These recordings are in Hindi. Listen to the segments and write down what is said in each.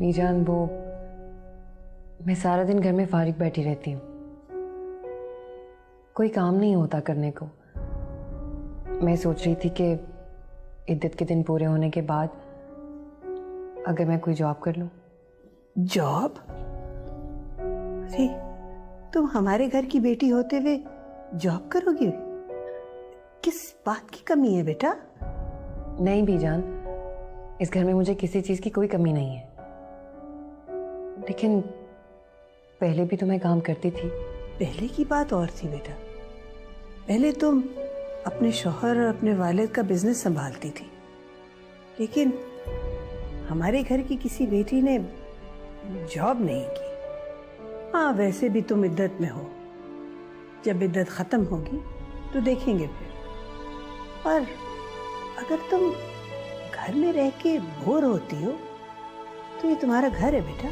बीजान, वो मैं सारा दिन घर में फारिग बैठी रहती हूँ, कोई काम नहीं होता करने को। मैं सोच रही थी कि इद्दत के दिन पूरे होने के बाद अगर मैं कोई जॉब कर लूँ। जॉब? अरे तुम हमारे घर की बेटी होते हुए जॉब करोगी? किस बात की कमी है बेटा? नहीं बीजान, इस घर में मुझे किसी चीज़ की कोई कमी नहीं है, लेकिन पहले भी तो मैं काम करती थी। पहले की बात और थी बेटा। पहले तुम अपने शौहर और अपने वालिद का बिजनेस संभालती थी, लेकिन हमारे घर की किसी बेटी ने जॉब नहीं की। हाँ, वैसे भी तुम इद्दत में हो, जब इद्दत खत्म होगी तो देखेंगे फिर। पर अगर तुम घर में रह के बोर होती हो तो ये तुम्हारा घर है बेटा,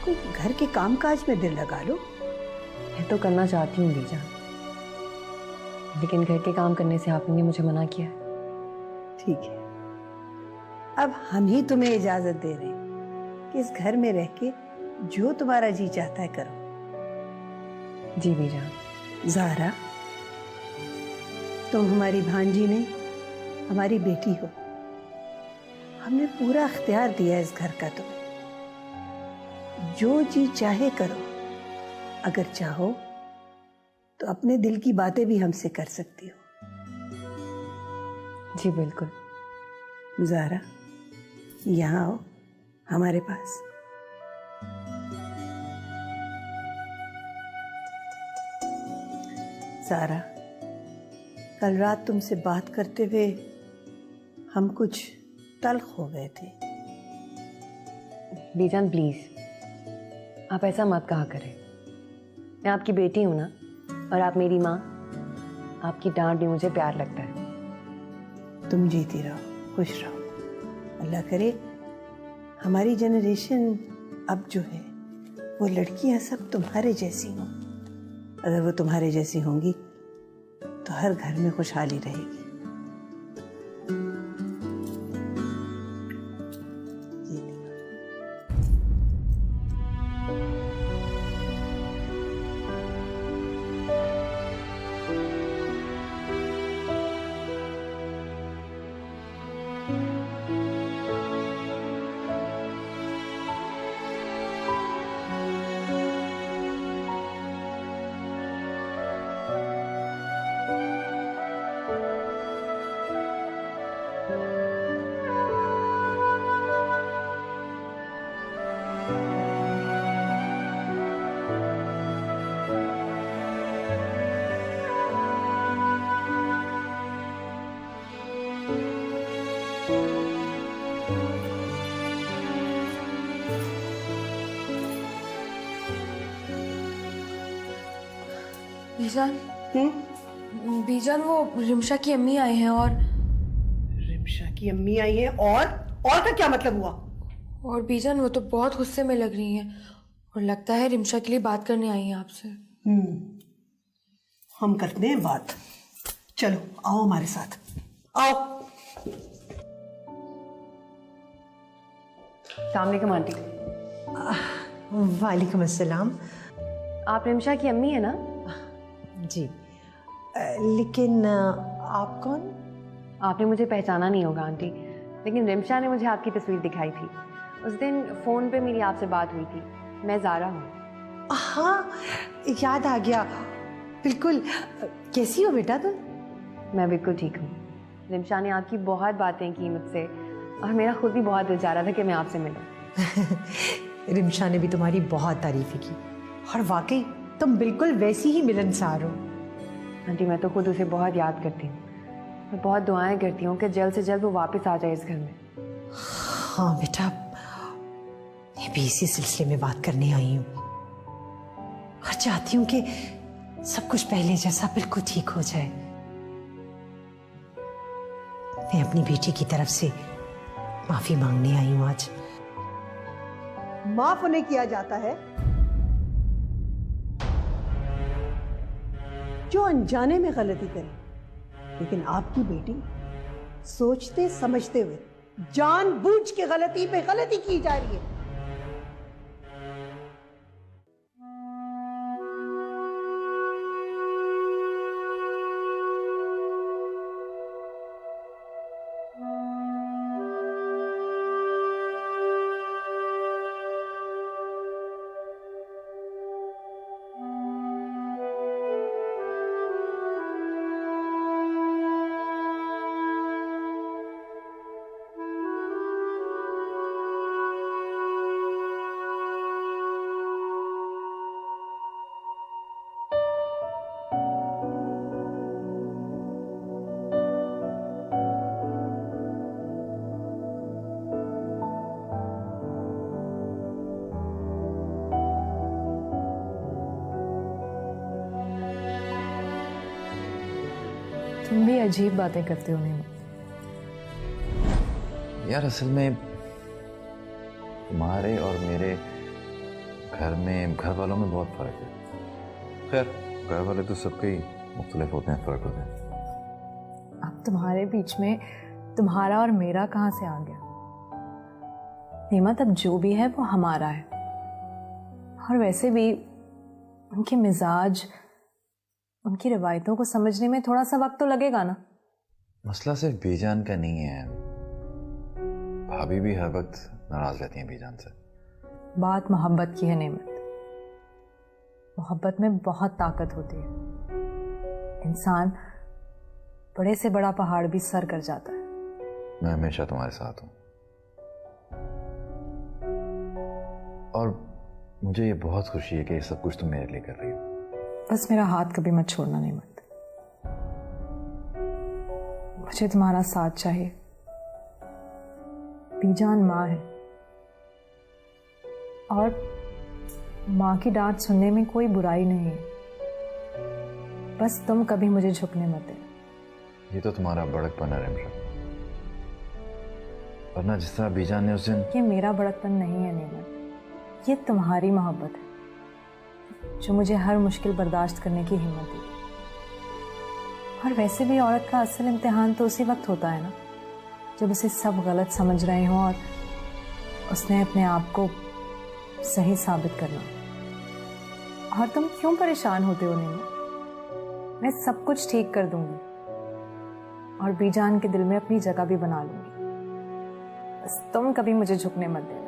कोई घर के कामकाज में दिल लगा लो। मैं तो करना चाहती हूँ बीजान, लेकिन घर के काम करने से आपने मुझे मना किया है। ठीक है, अब हम ही तुम्हें इजाजत दे रहे हैं कि इस घर में रह के जो तुम्हारा जी चाहता है करो। जी बीजान। ज़ाहरा, तुम हमारी भांजी नहीं, हमारी बेटी हो। हमने पूरा इख्तियार दिया इस घर का तुम्हें, जो जी चाहे करो। अगर चाहो तो अपने दिल की बातें भी हमसे कर सकती हो। जी बिल्कुल। ज़ाहरा, यहाँ आओ हमारे पास। ज़ाहरा, कल रात तुमसे बात करते हुए हम कुछ तल्ख हो गए थे। बीजान प्लीज, आप ऐसा मत कहा करें। मैं आपकी बेटी हूं ना, और आप मेरी माँ। आपकी डांट भी मुझे प्यार लगता है। तुम जीती रहो, खुश रहो। अल्लाह करे हमारी जनरेशन अब जो है वो लड़कियां सब तुम्हारे जैसी हों। अगर वो तुम्हारे जैसी होंगी तो हर घर में खुशहाली रहेगी। बीजान, बीजान, वो रिमशा की अम्मी आई हैं। और रिमशा की अम्मी आई है? और का क्या मतलब हुआ? और बीजान, वो तो बहुत गुस्से में लग रही हैं और लगता है रिमशा के लिए बात करने आई हैं आपसे। हम करते हैं बात। चलो आओ हमारे साथ, आओ। अस्सलाम वालेकुम आंटी। वालेकुम अस्सलाम। आप रिमशा की अम्मी है ना? जी, लेकिन आप कौन? आपने मुझे पहचाना नहीं होगा आंटी, लेकिन रिमशा ने मुझे आपकी तस्वीर दिखाई थी। उस दिन फ़ोन पे मेरी आपसे बात हुई थी। मैं ज़ारा हूँ। हाँ, याद आ गया, बिल्कुल। कैसी हो बेटा तुम? मैं बिल्कुल ठीक हूँ। रिमशा ने आपकी बहुत बातें की मुझसे, और मेरा खुद भी बहुत दिल चाह रहा था कि मैं आपसे मिलूं। रिमशा ने भी तुम्हारी बहुत तारीफ़ें की, और वाकई तुम बिल्कुल वैसी ही मिलनसार हो। आंटी, मैं तो खुद उसे बहुत याद करती हूँ। मैं बहुत दुआएं करती हूँ कि जल्द से जल्द वो वापस आ जाए इस घर में। हाँ बेटा, मैं भी इसी सिलसिले में बात करने आई हूँ, और चाहती हूँ कि सब कुछ पहले जैसा बिल्कुल ठीक हो जाए। मैं अपनी बेटी की तरफ से माफी मांगने आई हूँ आज। माफ उन्हें किया जाता है जो अनजाने में गलती करे, लेकिन आपकी बेटी सोचते समझते हुए जानबूझ के गलती पे गलती की जा रही है। तुम भी अजीब बातें करते हो नीमा। यार असल में तुम्हारे और मेरे घर में, घर वालों में बहुत फर्क है। खैर घर वाले तो सबके ही मुख्तलिफ होते हैं, फर्क होते हैं। अब तुम्हारे बीच में तुम्हारा और मेरा कहाँ से आ गया? नीमत, अब जो भी है वो हमारा है। और वैसे भी उनके मिजाज, उनकी रवायतों को समझने में थोड़ा सा वक्त तो लगेगा ना। मसला सिर्फ बीजान का नहीं है, भाभी भी हर वक्त नाराज रहती हैं बीजान से। बात मोहब्बत की है नीमत। मोहब्बत में बहुत ताकत होती है। इंसान बड़े से बड़ा पहाड़ भी सर कर जाता है। मैं हमेशा तुम्हारे साथ हूं और मुझे ये बहुत खुशी है कि ये सब कुछ तुम मेरे लिए कर रही हो। बस मेरा हाथ कभी मत छोड़ना नीमत। मुझे तुम्हारा साथ चाहिए। बीजान माँ है और माँ की डांट सुनने में कोई बुराई नहीं है। बस तुम कभी मुझे झुकने मत देना। ये तो तुम्हारा बड़कपन है रिमशा, वरना जिस तरह बीजान ने उस दिन। ये मेरा बड़कपन नहीं है नीमत, ये तुम्हारी मोहब्बत है जो मुझे हर मुश्किल बर्दाश्त करने की हिम्मत दी। और वैसे भी औरत का असल इम्तिहान तो उसी वक्त होता है ना, जब उसे सब गलत समझ रहे हों और उसने अपने आप को सही साबित करना। और तुम क्यों परेशान होते हो नीमत? मैं सब कुछ ठीक कर दूंगी और बीजान के दिल में अपनी जगह भी बना लूंगी। बस तुम कभी मुझे झुकने मत देना।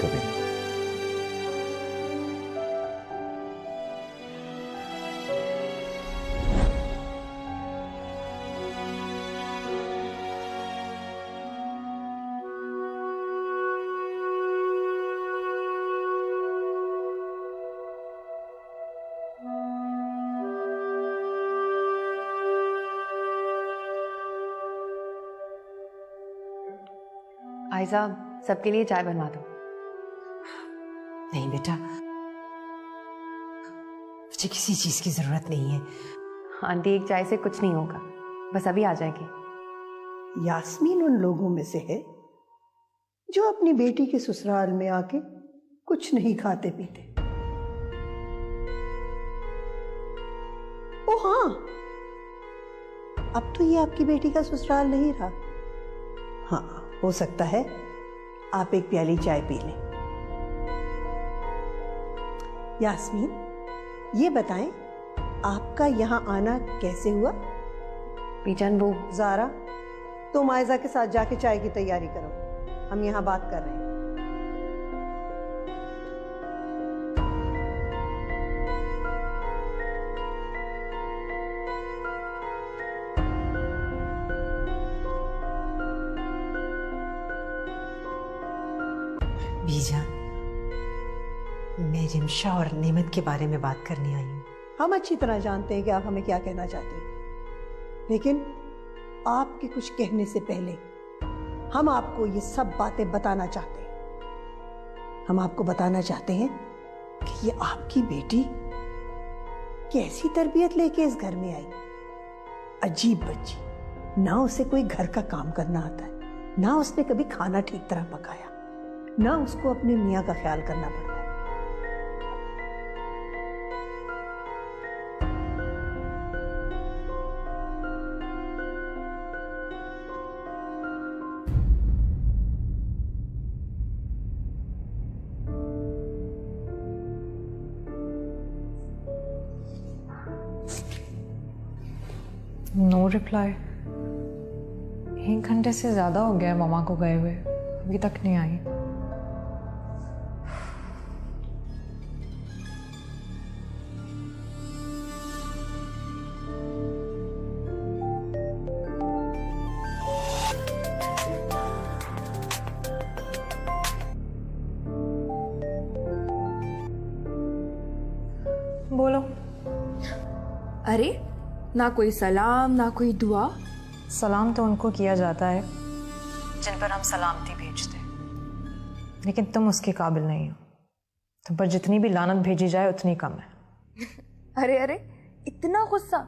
कभी आयजा, सबके लिए चाय बनवा दो। नहीं बेटा, मुझे किसी चीज की जरूरत नहीं है। आंटी, एक चाय से कुछ नहीं होगा, बस अभी आ जाएगी। यास्मीन उन लोगों में से है जो अपनी बेटी के ससुराल में आके कुछ नहीं खाते पीते। ओ हाँ, अब तो ये आपकी बेटी का ससुराल नहीं रहा। हाँ, हो सकता है आप एक प्याली चाय पी लें। यास्मीन, ये बताएं आपका यहाँ आना कैसे हुआ? बीजान, वो ज़ारा, तुम आयजा के साथ जाके चाय की तैयारी करो, हम यहाँ बात कर रहे हैं। बीजान, मैं रिमशा और नेमत के बारे में बात करने आई हूँ। हम अच्छी तरह जानते हैं कि आप हमें क्या कहना चाहते हैं, लेकिन आपके कुछ कहने से पहले हम आपको ये सब बातें बताना चाहते हैं। हम आपको बताना चाहते हैं कि ये आपकी बेटी कैसी तरबियत लेके इस घर में आई। अजीब बच्ची, ना उसे कोई घर का काम करना आता है, ना उसने कभी खाना ठीक तरह पकाया, ना उसको अपने मियाँ का ख्याल करना पड़ता है। No reply. 1 घंटे से ज्यादा हो गया है मामा को गए हुए, अभी तक नहीं आई। बोलो। अरे, ना कोई सलाम ना कोई दुआ। सलाम तो उनको किया जाता है जिन पर हम सलामती भेजते हैं, लेकिन तुम उसके काबिल नहीं हो। तुम पर जितनी भी लानत भेजी जाए उतनी कम है। अरे अरे, इतना गुस्सा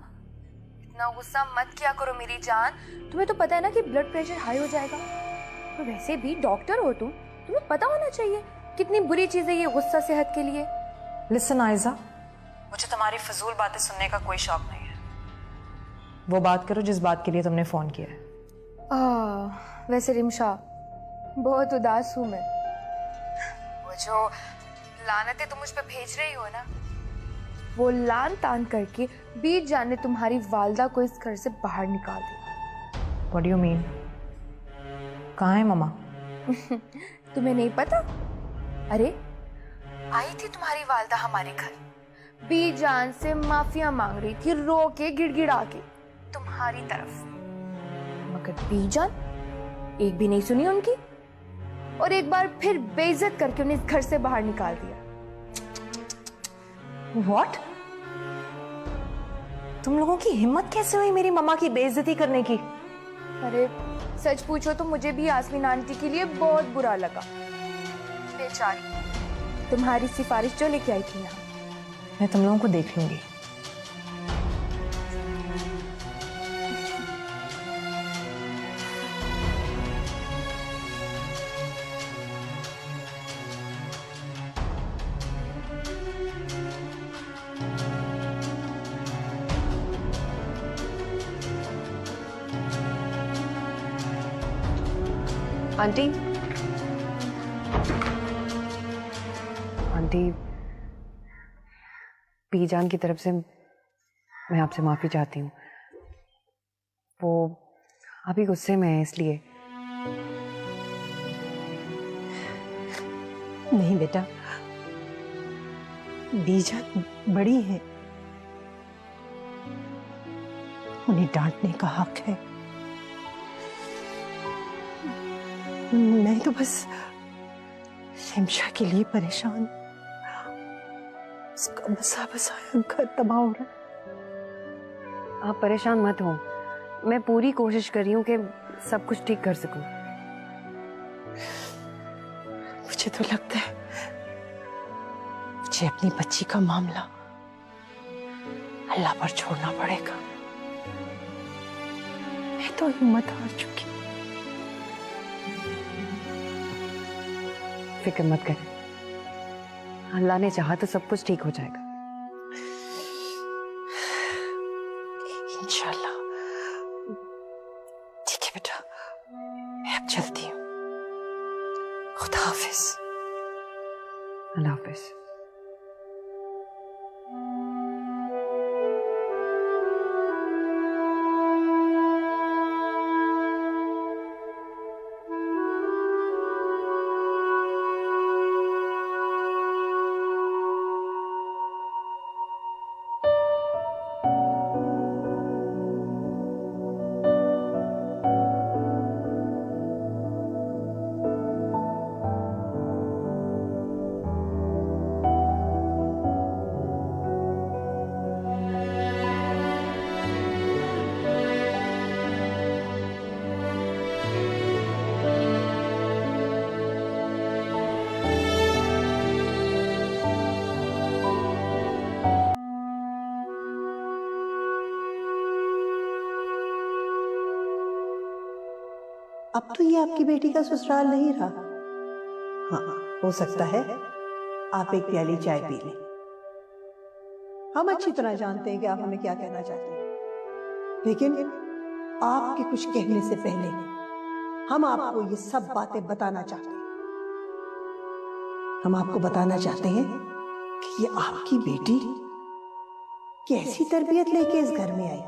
मत किया करो मेरी जान। तुम्हें तो पता है ना कि ब्लड प्रेशर हाई हो जाएगा। और वैसे भी डॉक्टर हो तुम, तुम्हें पता होना चाहिए कितनी बुरी चीज है ये गुस्सा सेहत के लिए। लिसन आयजा, मुझे तुम्हारी फजूल बातें सुनने का कोई शौक नहीं है। वो बात करो जिस बात के लिए तुमने फोन किया है। वैसे रिमशा, बहुत उदास हूं मैं। वो जो लानतें तुम मुझ पे भेज रही हो ना, वो लान तान करके बीच जान ने तुम्हारी वालदा को इस घर से बाहर निकाल दिया। What do you mean? कहाँ है ममा? तुम्हें नहीं पता? अरे आई थी तुम्हारी वालदा हमारे घर, बीच जान से माफिया मांग रही थी, रो के गिड़गिड़ा के तुम्हारी तरफ। मगर बीजान एक भी नहीं सुनी उनकी, और एक बार फिर बेइज्जत करके उन्हें इस घर से बाहर निकाल दिया। व्हाट? तुम लोगों की हिम्मत कैसे हुई मेरी मम्मा की बेइज्जती करने की? अरे सच पूछो तो मुझे भी यास्मीन आंटी के लिए बहुत बुरा लगा। बेचारी, तुम्हारी सिफारिश जो लेके आई थी यहाँ। मैं तुम लोगों को देख लूंगी। आंटी, आंटी, बीजान की तरफ से मैं आपसे माफी चाहती हूँ। वो अभी गुस्से में है इसलिए। नहीं बेटा, बीजान बड़ी है, उन्हें डांटने का हक है। मैं तो बस रिमशा के लिए परेशान, उसका बसा बसाया घर तबाह हो रहा है। आप परेशान मत हो, मैं पूरी कोशिश कर रही हूँ कि सब कुछ ठीक कर सकूं। मुझे तो लगता है मुझे अपनी बच्ची का मामला अल्लाह पर छोड़ना पड़ेगा। मैं तो हिम्मत हार चुकी। फिक्र मत करें, अल्लाह ने चाहा तो सब कुछ ठीक हो जाएगा। इंशाल्लाह। ठीक है बेटा, मैं अब चलती हूँ। खुदा हाफिज। अल्लाह हाफिज। अब तो ये आपकी बेटी का ससुराल नहीं रहा। हाँ, हो सकता है आप एक प्याली चाय पी लें। हम अच्छी तरह जानते हैं कि आप हमें क्या कहना चाहते हैं, लेकिन आपके कुछ कहने से पहले हम आपको ये सब बातें बताना चाहते हैं। हम आपको बताना चाहते हैं कि ये आपकी बेटी कैसी तरबियत लेके इस घर में आई।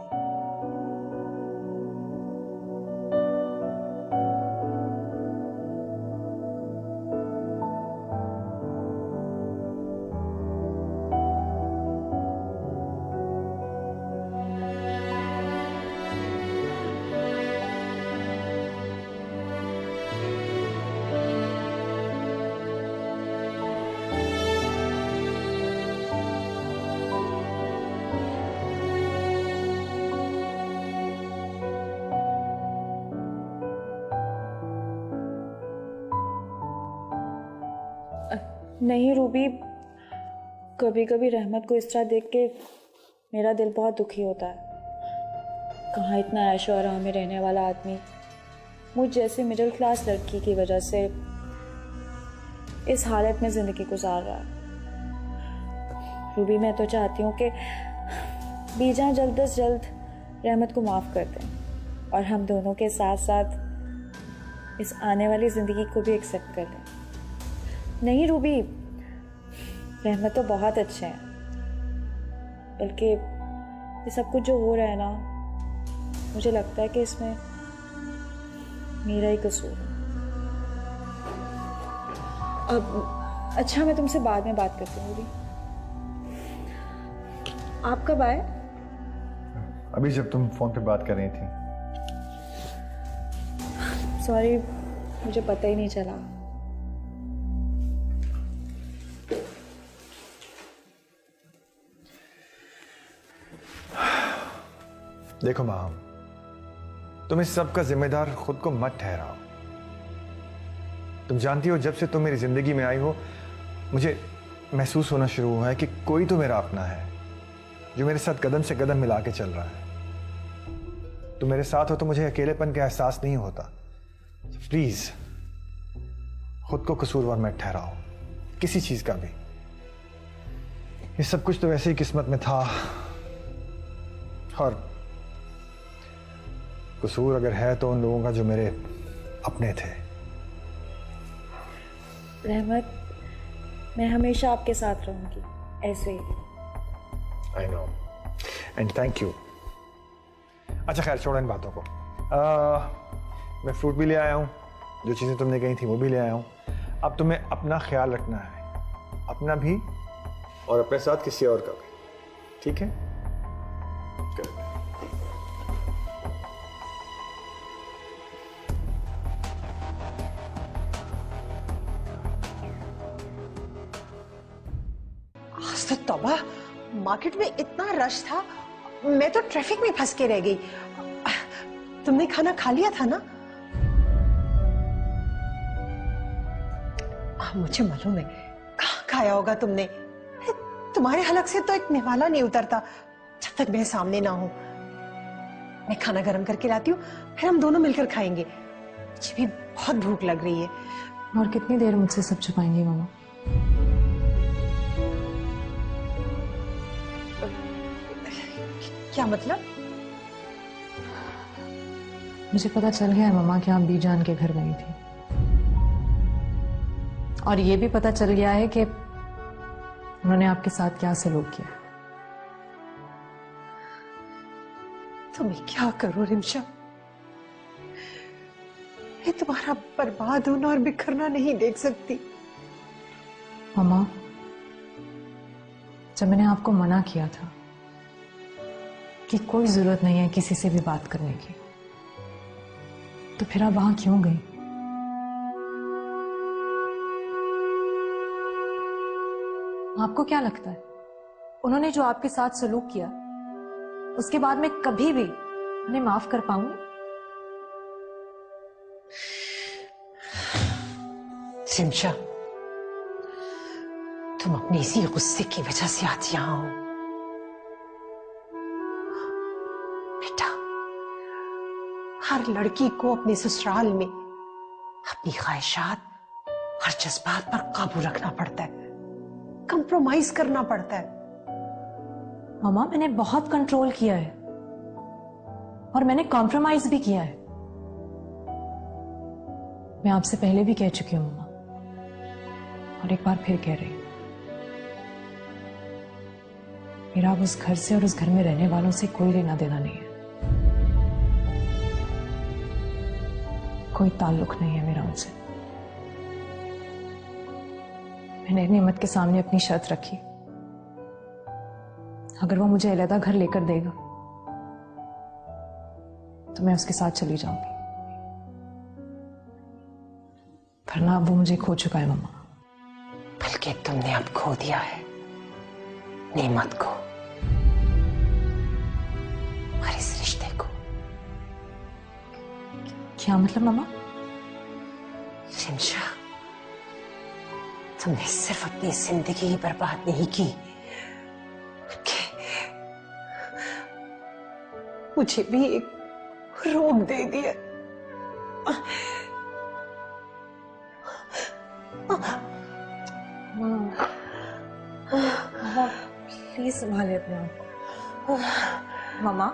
नहीं रूबी, कभी कभी रहमत को इस तरह देख के मेरा दिल बहुत दुखी होता है। कहाँ इतना ऐशो आराम में रहने वाला आदमी मुझ जैसे मिडिल क्लास लड़की की वजह से इस हालत में ज़िंदगी गुजार रहा है। रूबी, मैं तो चाहती हूँ कि बीजान जल्द से जल्द रहमत को माफ़ कर दें और हम दोनों के साथ साथ इस आने वाली ज़िंदगी को भी एक्सेप्ट कर लें। नहीं रूबी, रहमत तो बहुत अच्छे हैं, बल्कि ये सब कुछ जो हो रहा है ना, मुझे लगता है कि इसमें मेरा ही कसूर है। अब अच्छा, मैं तुमसे बाद में बात करती हूँ। आप कब आए? अभी जब तुम फोन पे बात कर रही थी। सॉरी, मुझे पता ही नहीं चला। देखो माँ, तुम इस सब का जिम्मेदार खुद को मत ठहराओ। तुम जानती हो, जब से तुम मेरी जिंदगी में आई हो, मुझे महसूस होना शुरू हुआ है कि कोई तो मेरा अपना है जो मेरे साथ कदम से कदम मिला के चल रहा है। तुम मेरे साथ हो तो मुझे अकेलेपन का एहसास नहीं होता। प्लीज खुद को कसूरवार मत ठहराओ, किसी चीज का भी। ये सब कुछ तो वैसे ही किस्मत में था, और कसूर अगर है तो उन लोगों का जो मेरे अपने थे। रहमत, मैं हमेशा आपके साथ रहूंगी, ऐसे ही। I know, and thank you. अच्छा खैर, छोड़ो इन बातों को। मैं फ्रूट भी ले आया हूँ, जो चीज़ें तुमने कही थी वो भी ले आया हूँ। अब तुम्हें अपना ख्याल रखना है, अपना भी और अपने साथ किसी और का भी, ठीक है? Good. आज तो तौबा, मार्केट में इतना रश था, मैं तो ट्रैफिक में फंस के रह गई। तुमने खाना खा लिया था ना? मुझे मालूम है, कहाँ खाया होगा तुमने। तुम्हारे हलक से तो एक निवाला नहीं उतरता जब तक मैं सामने ना हूं। मैं खाना गर्म करके लाती हूँ, फिर हम दोनों मिलकर खाएंगे। मुझे भी बहुत भूख लग रही है। और कितनी देर मुझसे सब छुपाएंगी मामा? क्या मतलब? मुझे पता चल गया है मामा कि आप बीजान के घर गई थी, और ये भी पता चल गया है कि उन्होंने आपके साथ क्या सलूक किया। तो मैं क्या करूं रिमशा? मैं तुम्हारा बर्बाद होना और बिखरना नहीं देख सकती। मामा, जब मैंने आपको मना किया था कि कोई जरूरत नहीं है किसी से भी बात करने की, तो फिर आप वहां क्यों गई? आपको क्या लगता है उन्होंने जो आपके साथ सलूक किया, उसके बाद मैं कभी भी उन्हें माफ कर पाऊंगी? सिमशा, तुम अपने इसी गुस्से की वजह से आज यहां हो। बेटा, हर लड़की को अपने ससुराल में अपनी ख्वाहिशात और जज्बात पर काबू रखना पड़ता है, कंप्रोमाइज करना पड़ता है। मामा, मैंने बहुत कंट्रोल किया है और मैंने कॉम्प्रोमाइज भी किया है। मैं आपसे पहले भी कह चुकी हूं मामा, और एक बार फिर कह रही हूं, मेरा अब उस घर से और उस घर में रहने वालों से कोई लेना देना नहीं है। कोई ताल्लुक नहीं है मेरा उनसे। मैंने नेमत के सामने अपनी शर्त रखी, अगर वो मुझे अलग घर लेकर देगा तो मैं उसके साथ चली जाऊंगी, वरना अब वो मुझे खो चुका है मामा। बल्कि तुमने अब खो दिया है नेमत को और इस रिश्ते को। क्या मतलब मामा? शिमशा, तुमने सिर्फ अपनी जिंदगी ही बर्बाद नहीं की, मुझे भी एक रोग दे दिया। मामा प्लीज संभाले अपने आप को। मामा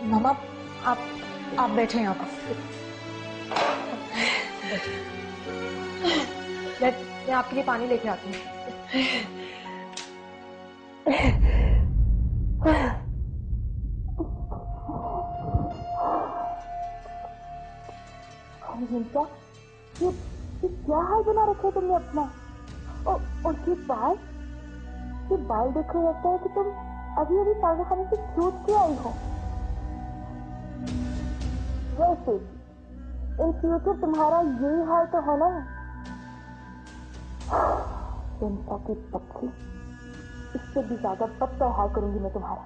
मामा आप बैठे यहाँ पर। मैं आपके लिए पानी लेके आती हूँ। ये क्या हाल बना रखा है तुमने अपना? और ये बाल देखो, लगता है कि तुम अभी अभी पागलखाने से छूट के आई हो। वैसे इन फ्यूचर तुम्हारा यही हाल तो होना है। चिंता की पत्नी, इससे भी ज्यादा बदतर हाल करूंगी मैं तुम्हारा।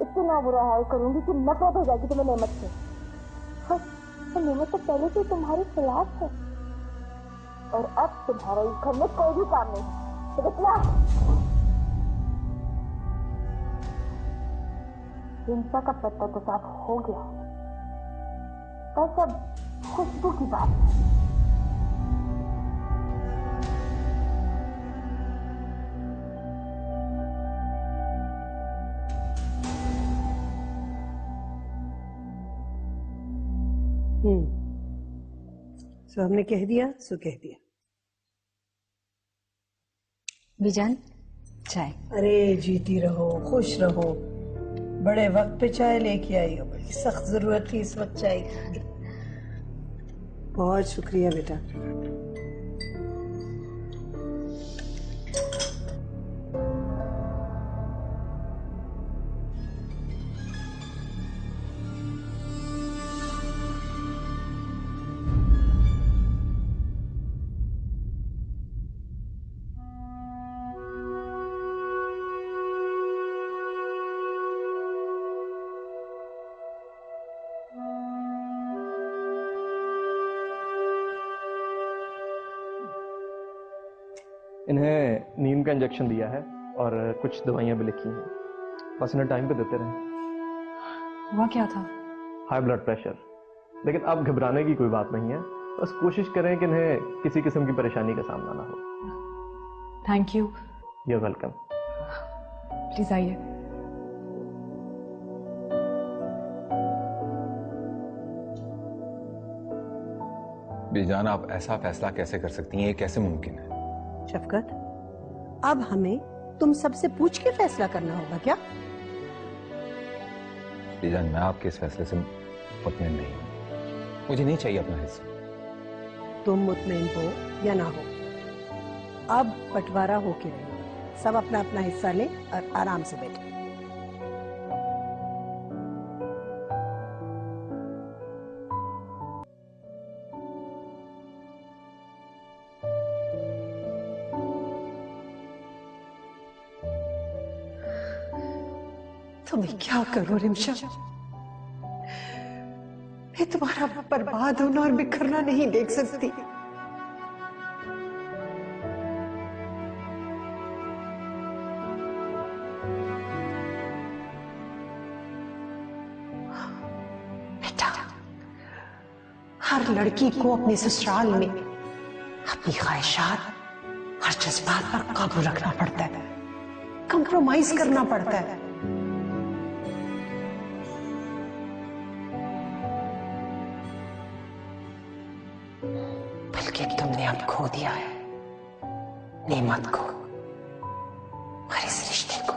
इतना बुरा हाल करूंगी कि नफरत हो जाएगी तुम्हें नेमत से। तो नेमत तो पहले से तुम्हारे खिलाफ है, और अब तुम्हारा इस घर में कोई भी काम नहीं है। तो कितना हिंसा का पत्ता तो साफ हो गया, बस अब खुशबू की बात है। सो हमने कह दिया सो कह दिया। बीजान चाय। अरे जीती रहो, खुश रहो। बड़े वक्त पे चाय लेके आई हो, बड़ी सख्त जरूरत थी इस वक्त चाय की। बहुत शुक्रिया बेटा। इन्हें नींद का इंजेक्शन दिया है और कुछ दवाइयाँ भी लिखी हैं, बस इन्हें टाइम पे देते रहें। हुआ क्या था? हाई ब्लड प्रेशर, लेकिन अब घबराने की कोई बात नहीं है। बस कोशिश करें कि इन्हें किसी किस्म की परेशानी का सामना ना हो। Thank you. You are welcome. Please आइए। बीजान, आप ऐसा फैसला कैसे कर सकती हैं? ये कैसे मुमकिन है? शफकत, अब हमें तुम सबसे पूछ के फैसला करना होगा क्या? बीजान, मैं आपके इस फैसले से मुतमईन नहीं हूं। मुझे नहीं चाहिए अपना हिस्सा। तुम मुतमईन हो या ना हो, अब बंटवारा होके रहे। सब अपना अपना हिस्सा ले और आराम से बैठे। तो मैं क्या करूं रिमशा? मैं तुम्हारा बर्बाद होना और बिखरना नहीं देख सकती। बेटा, हर लड़की को अपने ससुराल में अपनी ख्वाहिशात और जज्बात पर काबू रखना पड़ता है, कंप्रोमाइज करना पड़ता है। बल्कि तुमने अब खो दिया है नेमत को और इस रिश्ते को।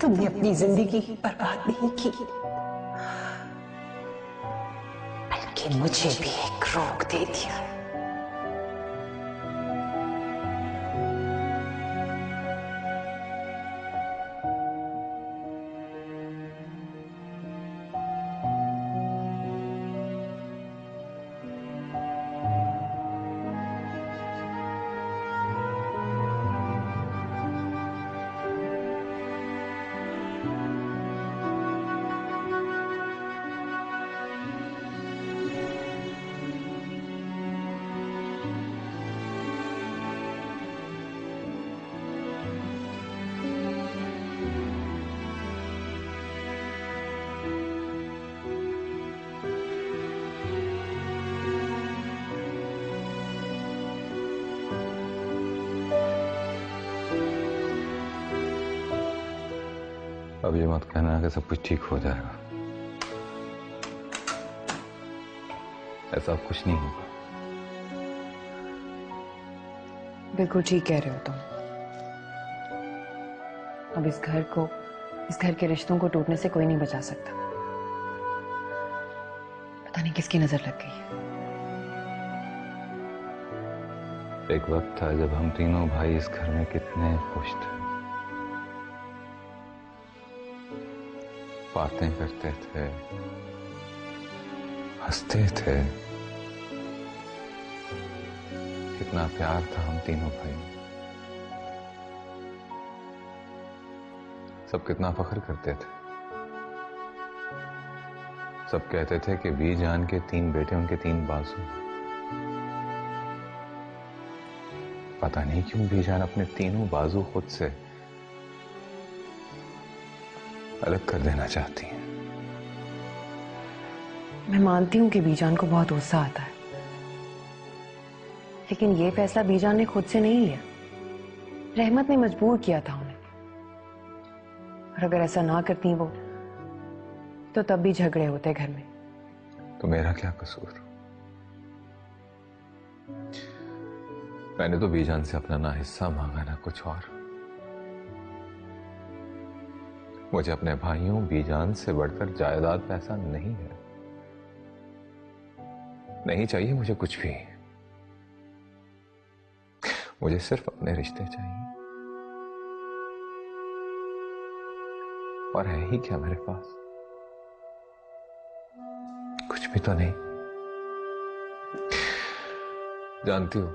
तुमने अपनी जिंदगी बर्बाद नहीं की, बल्कि मुझे भी एक रोक दे दिया। अब ये मत कहना कि सब कुछ ठीक हो जाएगा। ऐसा कुछ नहीं होगा। बिल्कुल ठीक कह रहे हो तुम। अब इस घर के रिश्तों को टूटने से कोई नहीं बचा सकता। पता नहीं किसकी नजर लग गई है। एक वक्त था जब हम तीनों भाई इस घर में कितने खुश थे, बातें करते थे, हंसते थे, कितना प्यार था हम तीनों भाई। सब कितना फख्र करते थे। सब कहते थे कि बीजान के 3 बेटे, उनके 3 बाजू। पता नहीं क्यों बीजान अपने तीनों बाजू खुद से अलग कर देना चाहती है। मैं मानती हूं कि बीजान को बहुत गुस्सा आता है, लेकिन ये फैसला बीजान ने खुद से नहीं लिया। रहमत ने मजबूर किया था उन्हें। और अगर ऐसा ना करती वो, तो तब भी झगड़े होते घर में। तो मेरा क्या कसूर? मैंने तो बीजान से अपना ना हिस्सा मांगा ना कुछ और। मुझे अपने भाइयों बीजान से बढ़कर जायदाद पैसा नहीं है, नहीं चाहिए मुझे कुछ भी। मुझे सिर्फ अपने रिश्ते चाहिए। और है ही क्या मेरे पास? कुछ भी तो नहीं। जानती हो,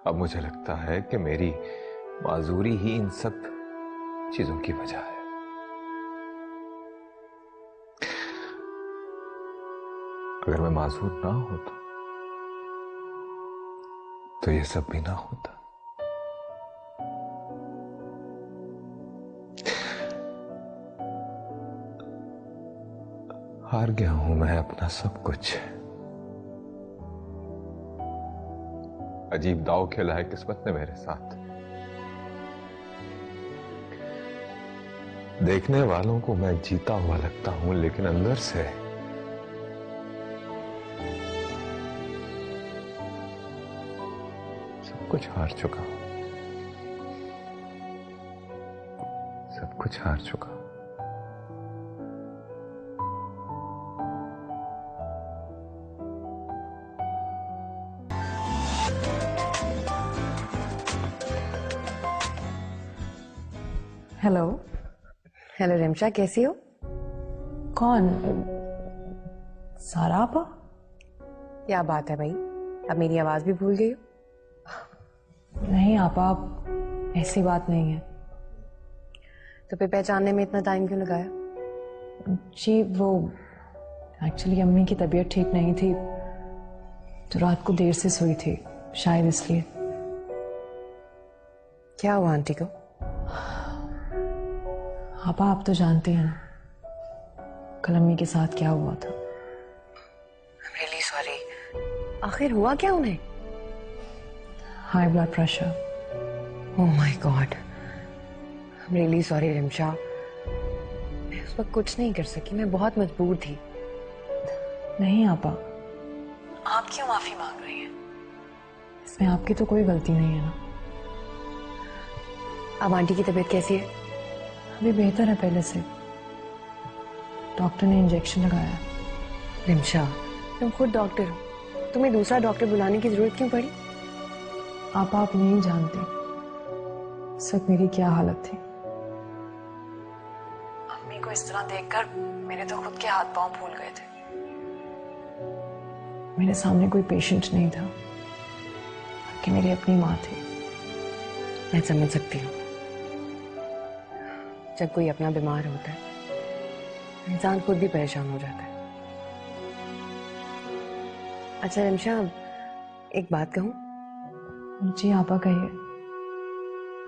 अब मुझे लगता है कि मेरी माजूरी ही इन सब चीजों की वजह है। अगर मैं माजूर ना होता तो ये सब भी ना होता। हार गया हूं मैं अपना सब कुछ। अजीब दाव खेला है किस्मत ने मेरे साथ। देखने वालों को मैं जीता हुआ लगता हूं, लेकिन अंदर से सब कुछ हार चुका हूं। सब कुछ हार चुका हूं। हेलो। हेलो रिमशा, कैसी हो? कौन? सारा आपा? क्या बात है भाई, अब मेरी आवाज भी भूल गई हो? नहीं आपा, ऐसी बात नहीं है। तो फिर पहचानने में इतना टाइम क्यों लगाया? जी वो एक्चुअली अम्मी की तबीयत ठीक नहीं थी, तो रात को देर से सोई थी, शायद इसलिए। क्या हुआ आंटी को? आपा आप तो जानते हैं ना कल अम्मी के साथ क्या हुआ था। I'm really sorry। आखिर हुआ क्या उन्हें? High blood pressure. Oh my God। I'm really sorry Rimsha. मैं उस वक्त कुछ नहीं कर सकी, मैं बहुत मजबूर थी। नहीं आपा, आप क्यों माफी मांग रही हैं? इसमें आपकी तो कोई गलती नहीं है ना। अब आंटी की तबीयत कैसी है? अभी बेहतर है पहले से। डॉक्टर ने इंजेक्शन लगाया। रिमशा, तुम खुद डॉक्टर हो, तुम्हें दूसरा डॉक्टर बुलाने की जरूरत क्यों पड़ी? आप नहीं जानते इस वक्त मेरी क्या हालत थी। अम्मी को इस तरह देखकर मेरे तो खुद के हाथ पांव फूल गए थे। मेरे सामने कोई पेशेंट नहीं था कि मेरी अपनी माँ थी। मैं समझ सकती हूँ, जब कोई अपना बीमार होता है इंसान खुद भी परेशान हो जाता है। अच्छा रिमशा, एक बात कहूँ? जी आपा कहिए।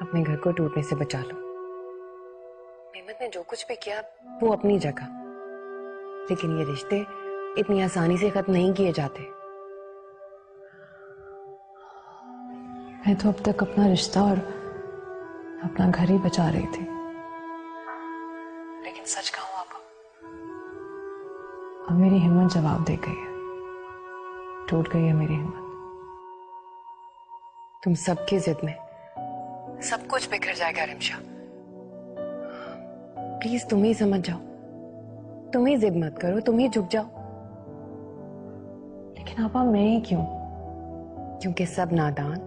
अपने घर को टूटने से बचा लो। मेहमत ने जो कुछ भी किया वो अपनी जगह, लेकिन ये रिश्ते इतनी आसानी से खत्म नहीं किए जाते। मैं तो अब तक अपना रिश्ता और अपना घर ही बचा रही थी, लेकिन सच कहूं अब मेरी हिम्मत जवाब दे गई है, टूट गई है मेरी हिम्मत। तुम सबकी जिद में सब कुछ बिखर जाएगा रिमशा। प्लीज तुम ही समझ जाओ, तुम ही जिद मत करो, तुम ही झुक जाओ। लेकिन आपा मैं ही क्यों? क्योंकि सब नादान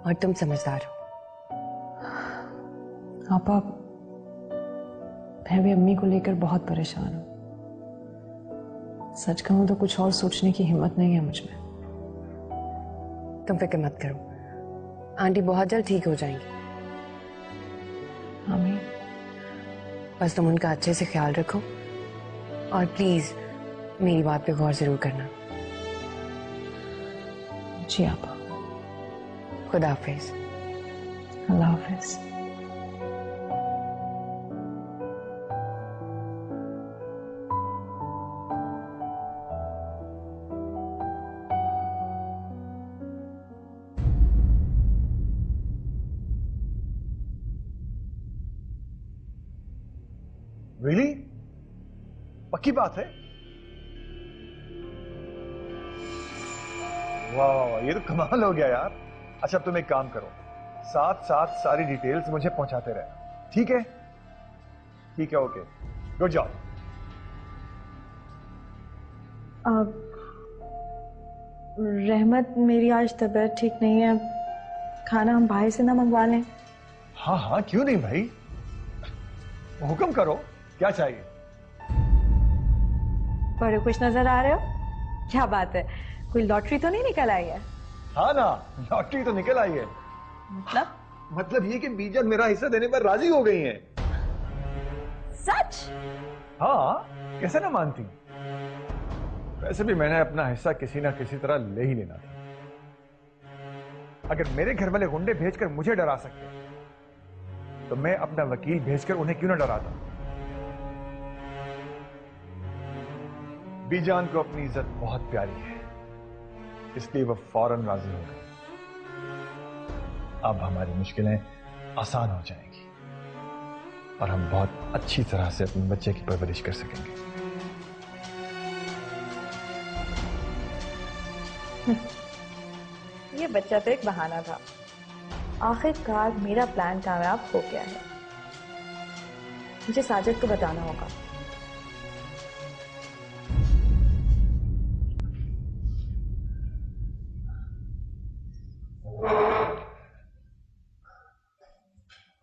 और तुम समझदार हो। आपा मैं भी अम्मी को लेकर बहुत परेशान हूं। सच कहूं तो कुछ और सोचने की हिम्मत नहीं है मुझ में। तुम फिक्र मत करो, आंटी बहुत जल्द ठीक हो जाएंगी। आमीन। बस तुम उनका अच्छे से ख्याल रखो और प्लीज मेरी बात पे गौर जरूर करना। जी आपा। खुदा हाफिज। अल्लाह हाफिज। रियली? पक्की बात है? वाह, ये तो कमाल हो गया यार। अच्छा, तुम एक काम करो, साथ साथ सारी डिटेल्स मुझे पहुंचाते रहना, ठीक है? ठीक है, ओके, गुड जॉब। रहमत, मेरी आज तबीयत ठीक नहीं है, खाना हम बाहर से ना मंगवा लें? हाँ हाँ, क्यों नहीं भाई, हुक्म करो, क्या चाहिए? बड़े खुश नजर आ रहे हो, क्या बात है, कोई लॉटरी तो नहीं निकल आई है? हाँ ना, लॉटरी तो निकल आई है। मतलब ये कि बीजन मेरा हिस्सा देने पर राजी हो गई हैं। सच? हाँ, कैसे ना मानती? वैसे भी मैंने अपना हिस्सा किसी ना किसी तरह ले ही लेना था। अगर मेरे घर वाले गुंडे भेजकर मुझे डरा सकते तो मैं अपना वकील भेजकर उन्हें क्यों ना डराता? बीजान को अपनी इज्जत बहुत प्यारी है, इसलिए वह फौरन राजी हो गई। अब हमारी मुश्किलें आसान हो जाएंगी और हम बहुत अच्छी तरह से अपने बच्चे की परवरिश कर सकेंगे। ये बच्चा तो एक बहाना था, आखिरकार मेरा प्लान कामयाब हो गया है। मुझे साजिद को बताना होगा।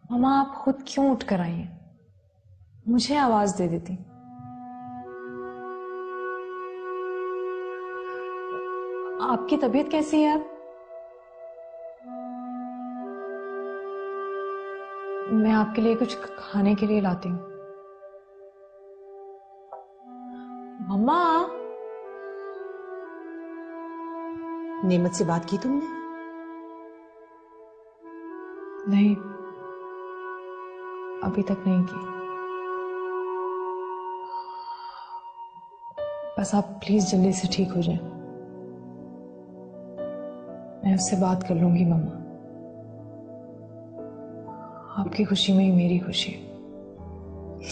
मामा, आप खुद क्यों उठ कर आई हैं? मुझे आवाज दे देती। आपकी तबीयत कैसी है अब? मैं आपके लिए कुछ खाने के लिए लाती हूँ। मम्मा। नेमत से बात की तुमने? नहीं, अभी तक नहीं की। बस आप प्लीज जल्दी से ठीक हो जाएं। मैं उससे बात कर लूंगी मम्मा। आपकी खुशी में ही मेरी खुशी है।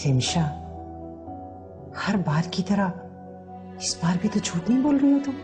रिमशा, हर बार की तरह इस बार भी तो झूठ नहीं बोल रही हो तुम।